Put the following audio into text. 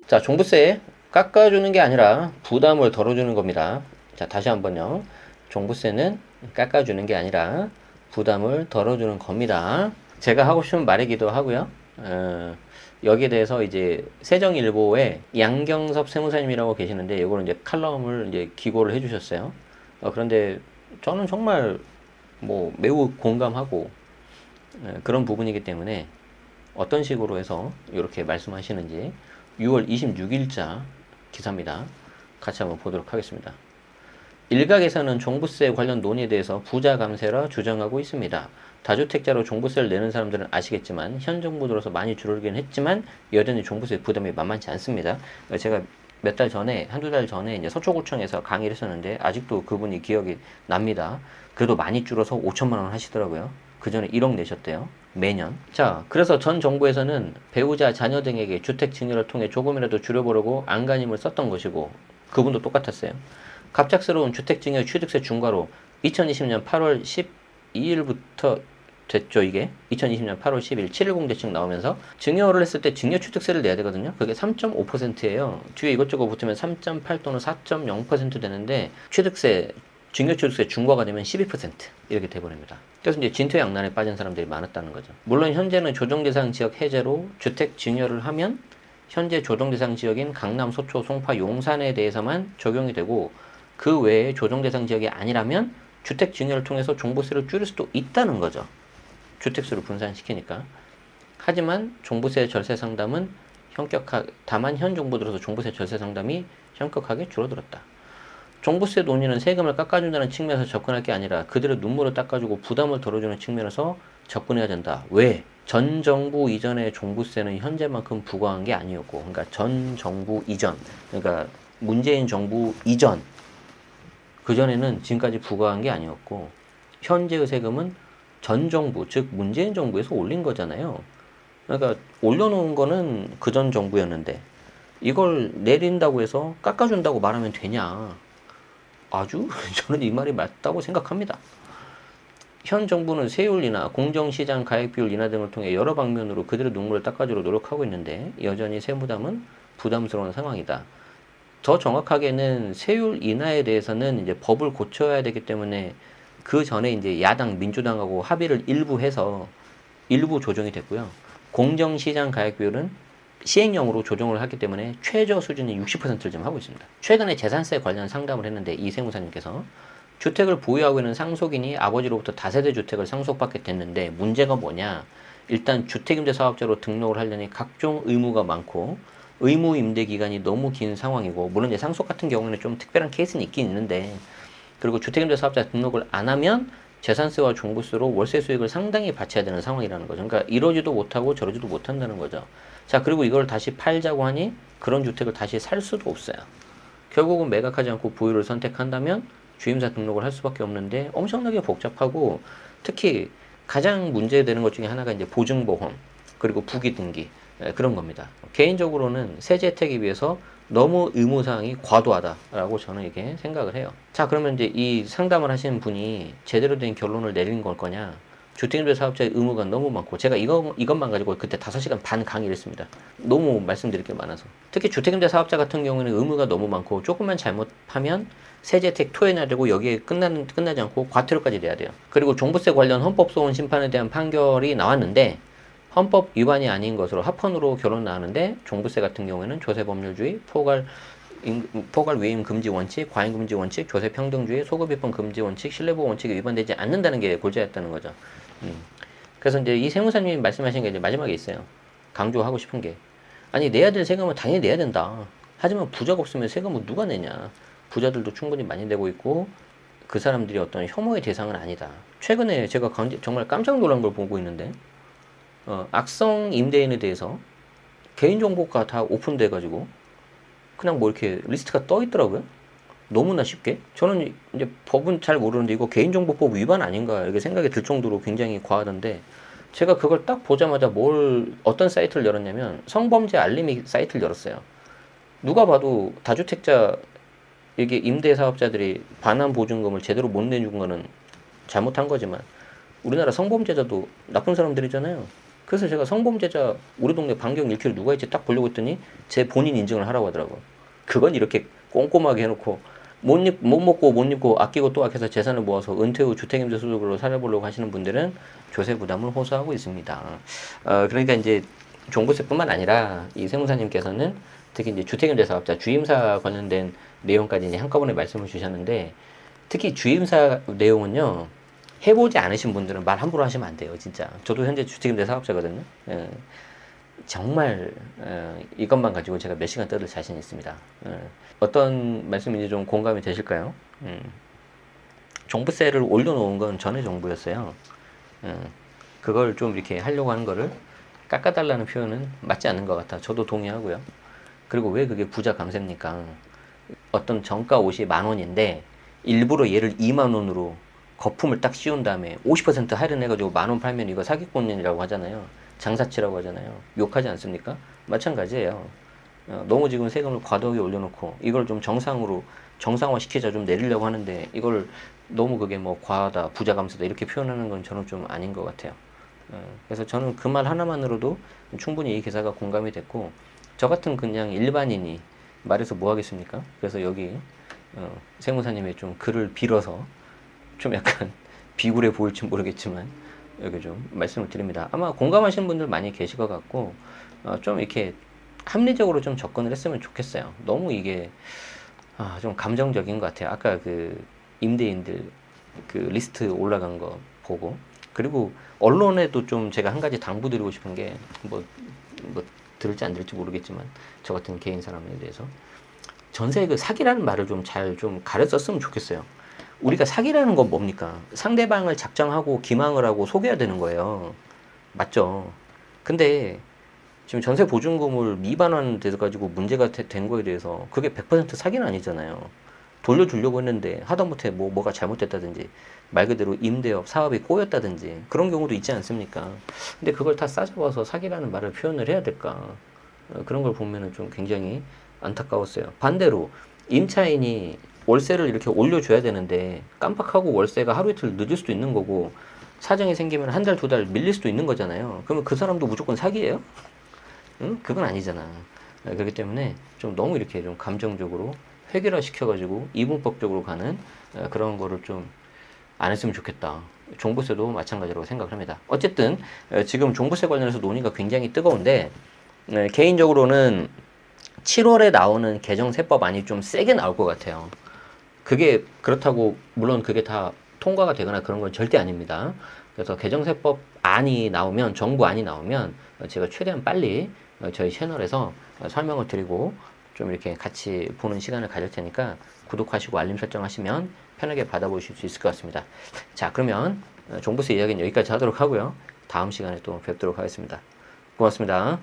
자, 종부세 깎아주는 게 아니라 부담을 덜어주는 겁니다. 자, 다시 한번요. 종부세는 깎아주는 게 아니라 부담을 덜어주는 겁니다. 제가 하고 싶은 말이기도 하고요. 여기에 대해서 이제 세정일보에 양경섭 세무사님이라고 계시는데, 이거는 이제 칼럼을 이제 기고를 해주셨어요. 그런데 저는 정말 뭐 매우 공감하고 그런 부분이기 때문에 어떤 식으로 해서 이렇게 말씀하시는지 6월 26일자 기사입니다. 같이 한번 보도록 하겠습니다. 일각에서는 종부세 관련 논의에 대해서 부자 감세라 주장하고 있습니다. 다주택자로 종부세를 내는 사람들은 아시겠지만 현 정부 들어서 많이 줄어들긴 했지만 여전히 종부세 부담이 만만치 않습니다. 제가 몇 달 전에, 한두 달 전에 이제 서초구청에서 강의를 했었는데 아직도 그분이 기억이 납니다. 그래도 많이 줄어서 5천만 원 하시더라고요. 그 전에 1억 내셨대요. 매년. 자, 그래서 전 정부에서는 배우자, 자녀 등에게 주택 증여를 통해 조금이라도 줄여보려고 안간힘을 썼던 것이고, 그분도 똑같았어요. 갑작스러운 주택 증여 취득세 중과로 2020년 8월 12일부터 됐죠, 이게. 2020년 8월 10일 710 대책 나오면서 증여를 했을 때 증여 취득세를 내야 되거든요. 그게 3.5%예요. 뒤에 이것저것 붙으면 3.8 또는 4.0% 되는데 증여취득세 중과가 되면 12% 이렇게 돼버립니다. 그래서 이제 진퇴양난에 빠진 사람들이 많았다는 거죠. 물론 현재는 조정대상 지역 해제로 주택 증여를 하면 현재 조정대상 지역인 강남, 소초, 송파, 용산에 대해서만 적용이 되고, 그 외에 조정대상 지역이 아니라면 주택 증여를 통해서 종부세를 줄일 수도 있다는 거죠. 주택수를 분산시키니까. 하지만 종부세 절세 상담은 다만 현 정부 들어서 종부세 절세 상담이 현격하게 줄어들었다. 종부세 논의는 세금을 깎아준다는 측면에서 접근할 게 아니라 그대로 눈물을 닦아주고 부담을 덜어주는 측면에서 접근해야 된다. 왜? 전 정부 이전의 종부세는 현재만큼 부과한 게 아니었고, 그러니까 전 정부 이전, 그러니까 문재인 정부 이전, 그전에는 지금까지 부과한 게 아니었고, 현재의 세금은 전 정부, 즉 문재인 정부에서 올린 거잖아요. 그러니까 올려놓은 거는 그전 정부였는데 이걸 내린다고 해서 깎아준다고 말하면 되냐? 아주 저는 이 말이 맞다고 생각합니다. 현 정부는 세율 인하, 공정시장 가액 비율 인하 등을 통해 여러 방면으로 그대로 눈물을 닦아주려 노력하고 있는데 여전히 세부담은 부담스러운 상황이다. 더 정확하게는 세율 인하에 대해서는 이제 법을 고쳐야 되기 때문에 그 전에 이제 야당 민주당하고 합의를 일부 해서 일부 조정이 됐고요. 공정시장 가액 비율은 시행령으로 조정을 하기 때문에 최저 수준이 60%를 지금 하고 있습니다. 최근에 재산세 관련 상담을 했는데 이 세무사님께서 주택을 보유하고 있는 상속인이 아버지로부터 다세대 주택을 상속받게 됐는데 문제가 뭐냐? 일단 주택임대사업자로 등록을 하려니 각종 의무가 많고 의무 임대 기간이 너무 긴 상황이고, 물론 이제 상속 같은 경우에는 좀 특별한 케이스는 있긴 있는데, 그리고 주택임대사업자 등록을 안 하면 재산세와 종부세로 월세 수익을 상당히 바쳐야 되는 상황이라는 거죠. 그러니까 이러지도 못하고 저러지도 못한다는 거죠. 자, 그리고 이걸 다시 팔자고 하니 그런 주택을 다시 살 수도 없어요. 결국은 매각하지 않고 보유를 선택한다면 주임사 등록을 할 수밖에 없는데 엄청나게 복잡하고, 특히 가장 문제되는 것 중에 하나가 이제 보증보험, 그리고 부기등기, 그런 겁니다. 개인적으로는 세제 혜택에 비해서 너무 의무사항이 과도하다라고 저는 이렇게 생각을 해요. 자, 그러면 이제 이 상담을 하시는 분이 제대로 된 결론을 내린 걸 거냐? 주택임대 사업자의 의무가 너무 많고, 제가 이것만 가지고 그때 5시간 반 강의를 했습니다. 너무 말씀드릴 게 많아서. 특히 주택임대 사업자 같은 경우에는 의무가 너무 많고, 조금만 잘못하면 세제 혜택 토해내야 되고, 여기에 끝나지 않고 과태료까지 내야 돼요. 그리고 종부세 관련 헌법소원 심판에 대한 판결이 나왔는데 헌법 위반이 아닌 것으로 합헌으로 결론 나왔는데, 종부세 같은 경우에는 조세법률주의, 포괄 외임 금지 원칙, 과잉 금지 원칙, 조세 평등주의, 소급 입법 금지 원칙, 신뢰보호 원칙이 위반되지 않는다는 게 골자였다는 거죠. 그래서 이제 이 세무사님이 말씀하신 게 이제 마지막에 있어요. 강조하고 싶은 게, 아니 내야 될 세금은 당연히 내야 된다. 하지만 부자가 없으면 세금은 누가 내냐? 부자들도 충분히 많이 내고 있고 그 사람들이 어떤 혐오의 대상은 아니다. 최근에 제가 정말 깜짝 놀란 걸 보고 있는데, 악성 임대인에 대해서 개인정보가 다 오픈돼가지고 그냥 뭐 이렇게 리스트가 떠 있더라고요. 너무나 쉽게. 저는 이제 법은 잘 모르는데 이거 개인정보법 위반 아닌가 이렇게 생각이 들 정도로 굉장히 과하던데, 제가 그걸 딱 보자마자 어떤 사이트를 열었냐면 성범죄 알림이 사이트를 열었어요. 누가 봐도 다주택자, 이게 임대사업자들이 반환보증금을 제대로 못 내준 거는 잘못한 거지만 우리나라 성범죄자도 나쁜 사람들이잖아요. 그래서 제가 성범죄자 우리 동네 반경 1km 누가 있지 딱 보려고 했더니 제 본인 인증을 하라고 하더라고. 그건 이렇게 꼼꼼하게 해놓고 못 먹고 못 입고 아끼고 또 아껴서 재산을 모아서 은퇴 후 주택임대 소득으로 살아보려고 하시는 분들은 조세 부담을 호소하고 있습니다. 그러니까 이제 종부세뿐만 아니라 이 세무사님께서는 특히 이제 주택임대 사업자 주임사 관련된 내용까지 이제 한꺼번에 말씀을 주셨는데 특히 주임사 내용은요. 해보지 않으신 분들은 말 함부로 하시면 안 돼요, 진짜. 저도 현재 주택임대 사업자거든요. 정말 이것만 가지고 제가 몇 시간 떠들 자신 있습니다. 어떤 말씀인지 좀 공감이 되실까요? 종부세를 올려놓은 건 전에 정부였어요. 그걸 좀 이렇게 하려고 하는 거를 깎아달라는 표현은 맞지 않는 것 같아. 저도 동의하고요. 그리고 왜 그게 부자 감세입니까? 어떤 정가 옷이 10,000원인데 일부러 얘를 20,000원으로 거품을 딱 씌운 다음에 50% 할인해가지고 10,000원 팔면 이거 사기꾼이라고 하잖아요. 장사치라고 하잖아요. 욕하지 않습니까? 마찬가지예요. 너무 지금 세금을 과도하게 올려놓고 이걸 좀 정상화 시키자 좀 내리려고 하는데 이걸 너무 그게 뭐 과하다, 부자 감세다 이렇게 표현하는 건 저는 좀 아닌 것 같아요. 그래서 저는 그 말 하나만으로도 충분히 이 기사가 공감이 됐고 저 같은 그냥 일반인이 말해서 뭐 하겠습니까? 그래서 여기 세무사님의 좀 글을 빌어서 좀 약간 비굴해 보일지 모르겠지만 여기 좀 말씀을 드립니다. 아마 공감하시는 분들 많이 계실 것 같고 좀 이렇게 합리적으로 좀 접근을 했으면 좋겠어요. 너무 이게 좀 감정적인 것 같아요. 아까 그 임대인들 그 리스트 올라간 거 보고 그리고 언론에도 좀 제가 한 가지 당부드리고 싶은 게 뭐 들을지 안 들을지 모르겠지만 저 같은 개인 사람에 대해서 전세 그 사기라는 말을 좀 잘 좀 가려 썼으면 좋겠어요. 우리가 사기라는 건 뭡니까? 상대방을 작정하고 기망을 하고 속여야 되는 거예요. 맞죠? 근데 지금 전세 보증금을 미반환 돼서 가지고 문제가 된 거에 대해서 그게 100% 사기는 아니잖아요. 돌려주려고 했는데 하다못해 뭐가 잘못됐다든지 말 그대로 임대업 사업이 꼬였다든지 그런 경우도 있지 않습니까? 근데 그걸 다 싸잡아서 사기라는 말을 표현을 해야 될까? 그런 걸 보면은 좀 굉장히 안타까웠어요. 반대로 임차인이 월세를 이렇게 올려줘야 되는데 깜빡하고 월세가 하루 이틀 늦을 수도 있는 거고 사정이 생기면 한 달, 두 달 밀릴 수도 있는 거잖아요. 그러면 그 사람도 무조건 사기예요? 응? 그건 아니잖아. 그렇기 때문에 좀 너무 이렇게 좀 감정적으로 획일화 시켜가지고 이분법적으로 가는 그런 거를 좀 안 했으면 좋겠다. 종부세도 마찬가지라고 생각을 합니다. 어쨌든 지금 종부세 관련해서 논의가 굉장히 뜨거운데 개인적으로는 7월에 나오는 개정세법안이 좀 세게 나올 것 같아요. 그게 그렇다고 물론 그게 다 통과가 되거나 그런 건 절대 아닙니다. 그래서 개정세법 안이 나오면 정부 안이 나오면 제가 최대한 빨리 저희 채널에서 설명을 드리고 좀 이렇게 같이 보는 시간을 가질 테니까 구독하시고 알림 설정하시면 편하게 받아보실 수 있을 것 같습니다. 자, 그러면 종부세 이야기는 여기까지 하도록 하고요. 다음 시간에 또 뵙도록 하겠습니다. 고맙습니다.